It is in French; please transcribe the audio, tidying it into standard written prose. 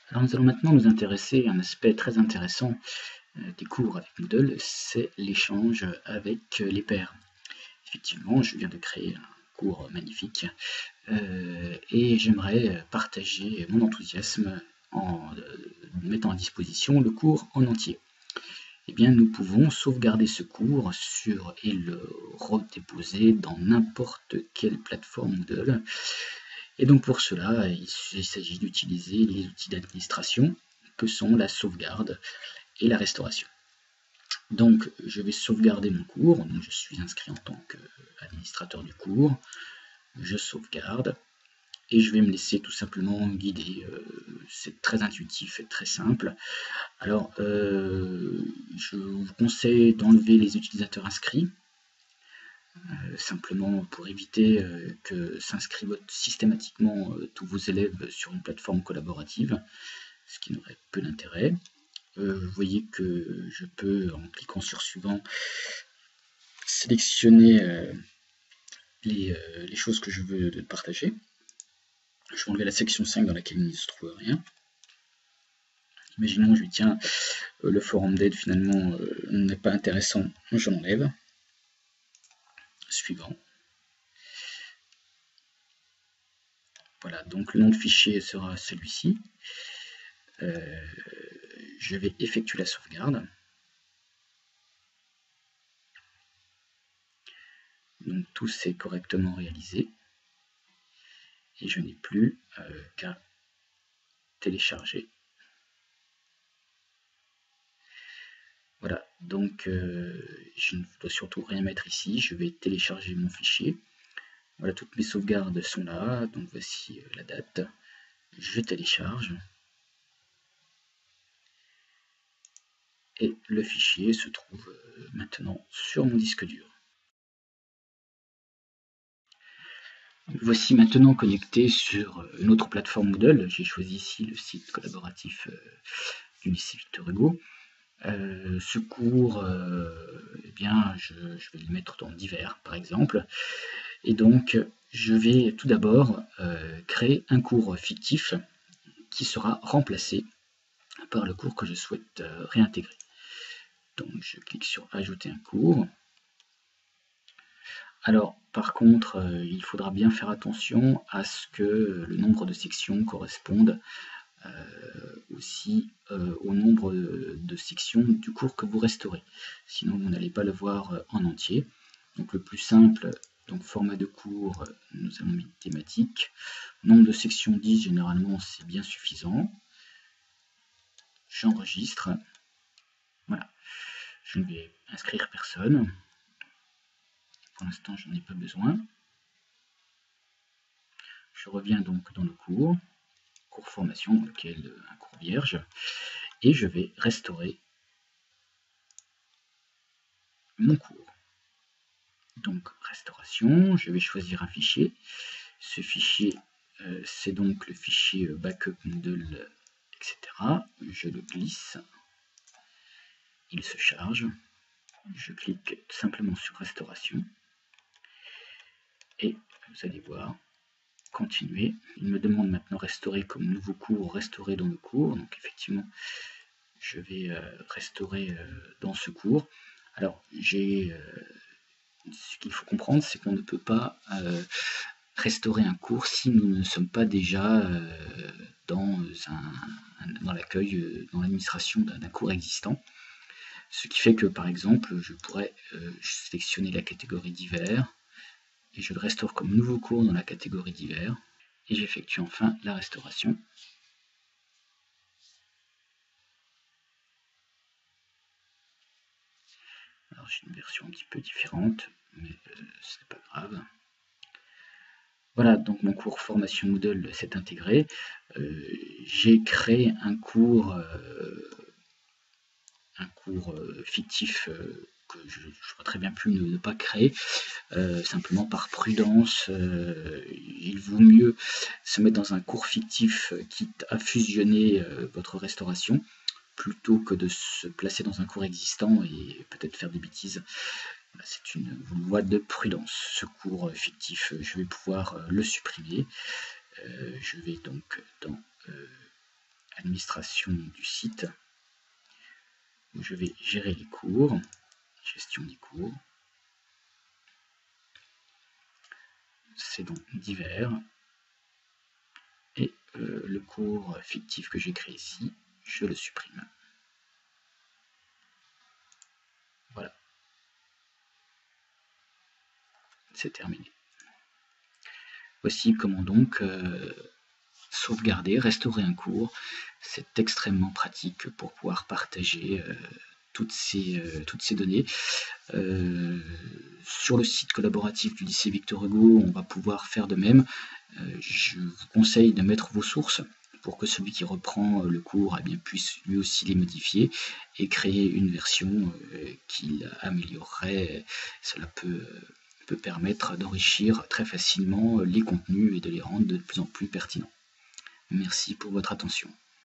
Alors nous allons maintenant nous intéresser à un aspect très intéressant des cours avec Moodle, c'est l'échange avec les pairs. Effectivement, je viens de créer un cours magnifique et j'aimerais partager mon enthousiasme en mettant à disposition le cours en entier. Eh bien, nous pouvons sauvegarder ce cours et le redéposer dans n'importe quelle plateforme Moodle. Et donc pour cela, il s'agit d'utiliser les outils d'administration que sont la sauvegarde et la restauration. Donc je vais sauvegarder mon cours, donc je suis inscrit en tant qu'administrateur du cours, je sauvegarde et je vais me laisser tout simplement guider. C'est très intuitif et très simple. Alors je vous conseille d'enlever les utilisateurs inscrits, simplement pour éviter que s'inscrivent systématiquement tous vos élèves sur une plateforme collaborative, ce qui n'aurait peu d'intérêt. Vous voyez que je peux, en cliquant sur suivant, sélectionner les choses que je veux partager. Je vais enlever la section 5 dans laquelle il ne se trouve rien. Imaginons, je lui tiens, le forum d'aide finalement n'est pas intéressant, je l'enlève. Suivant. Voilà, donc le nom de fichier sera celui-ci. Je vais effectuer la sauvegarde. Donc tout s'est correctement réalisé. Et je n'ai plus qu'à télécharger. Voilà, donc je ne dois surtout rien mettre ici. Je vais télécharger mon fichier. Voilà, toutes mes sauvegardes sont là. Donc voici la date. Je télécharge. Et le fichier se trouve maintenant sur mon disque dur. Voici maintenant connecté sur une autre plateforme Moodle. J'ai choisi ici le site collaboratif du lycée Victor Hugo. Ce cours, eh bien, je vais le mettre dans divers, par exemple. Et donc, je vais tout d'abord créer un cours fictif qui sera remplacé par le cours que je souhaite réintégrer. Donc, je clique sur Ajouter un cours. Alors, par contre, il faudra bien faire attention à ce que le nombre de sections corresponde aussi au nombre de sections du cours que vous restaurez. Sinon, vous n'allez pas le voir en entier. Donc, le plus simple, donc format de cours, nous avons mis thématique. Nombre de sections 10, généralement, c'est bien suffisant. J'enregistre. Voilà. Je ne vais inscrire personne. Pour l'instant, je n'en ai pas besoin. Je reviens donc dans le cours formation, lequel un cours vierge, et je vais restaurer mon cours. Donc restauration, je vais choisir un fichier. Ce fichier, c'est donc le fichier backup Moodle, etc. Je le glisse, il se charge. Je clique simplement sur restauration et vous allez voir, continuer. Il me demande maintenant restaurer comme nouveau cours, restaurer dans le cours. Donc effectivement, je vais restaurer dans ce cours. Alors, ce qu'il faut comprendre, c'est qu'on ne peut pas restaurer un cours si nous ne sommes pas déjà dans l'accueil, dans l'administration d'un cours existant. Ce qui fait que, par exemple, je pourrais sélectionner la catégorie divers, et je le restaure comme nouveau cours dans la catégorie divers, et j'effectue enfin la restauration. Alors j'ai une version un petit peu différente, mais ce n'est pas grave. Voilà, donc mon cours formation Moodle s'est intégré. J'ai créé un cours fictif que j'aurais très bien pu ne pas créer, simplement par prudence. Il vaut mieux se mettre dans un cours fictif quitte à fusionner votre restauration, plutôt que de se placer dans un cours existant et peut-être faire des bêtises. C'est une voie de prudence. Ce cours fictif, je vais pouvoir le supprimer. Je vais donc dans administration du site, où je vais gérer les cours, gestion des cours. C'est donc divers. Et le cours fictif que j'ai créé ici, je le supprime. Voilà. C'est terminé. Voici comment donc sauvegarder, restaurer un cours. C'est extrêmement pratique pour pouvoir partager toutes ces données. Sur le site collaboratif du lycée Victor Hugo, on va pouvoir faire de même. Je vous conseille de mettre vos sources pour que celui qui reprend le cours puisse lui aussi les modifier et créer une version qu'il améliorerait. Cela peut permettre d'enrichir très facilement les contenus et de les rendre de plus en plus pertinents. Merci pour votre attention.